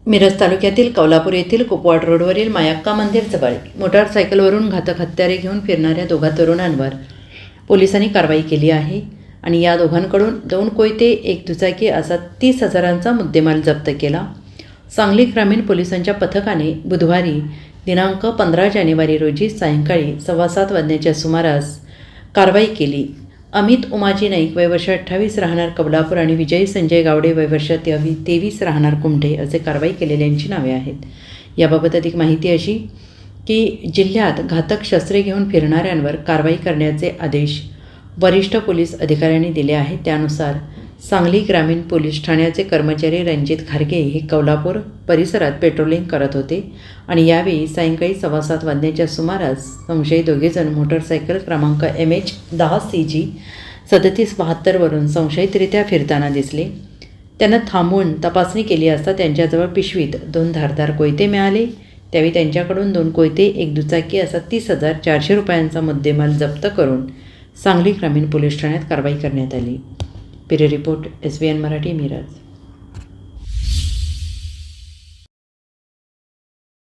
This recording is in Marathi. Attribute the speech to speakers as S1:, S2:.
S1: मिरज तालुक्यातील कौलापूर येथील कुपवाड रोडवरील मायक्का मंदिरजवळ मोटारसायकलवरून घातक हत्यारे घेऊन फिरणाऱ्या दोघा तरुणांवर पोलिसांनी कारवाई केली आहे आणि या दोघांकडून 2 कोयते, 1 दुचाकी असा 30,000चा मुद्देमाल जप्त केला. सांगली ग्रामीण पोलिसांच्या पथकाने बुधवारी दिनांक 15 जानेवारी रोजी सायंकाळी 7:15 वाजण्याच्या सुमारास कारवाई केली. अमित उमाजी नाईक वय वर्ष 28 राहणार कौलापूर आणि विजय संजय गावडे वय वर्ष 23 राहणार कुमठे असे कारवाई केलेल्यांची नावे आहेत. याबाबत अधिक माहिती अशी की जिल्ह्यात घातक शस्त्रे घेऊन फिरणाऱ्यांवर कारवाई करण्याचे आदेश वरिष्ठ पोलीस अधिकाऱ्यांनी दिले आहेत. त्यानुसार सांगली ग्रामीण पोलीस ठाण्याचे कर्मचारी रणजित खारगे हे कौलापूर परिसरात पेट्रोलिंग करत होते आणि यावेळी सायंकाळी 7:15 वाजण्याच्या सुमारास संशयित दोघेजण मोटरसायकल क्रमांक MH10CG 3772वरून संशयितरित्या फिरताना दिसले. त्यांना थांबवून तपासणी केली असता त्यांच्याजवळ पिशवीत 2 धारदार कोयते मिळाले. त्यावेळी त्यांच्याकडून 2 कोयते, 1 दुचाकी असा 30,400 रुपयांचा मुद्देमाल जप्त करून सांगली ग्रामीण पोलीस ठाण्यात कारवाई करण्यात आली. Bureau report SBN Marathi, Miraj.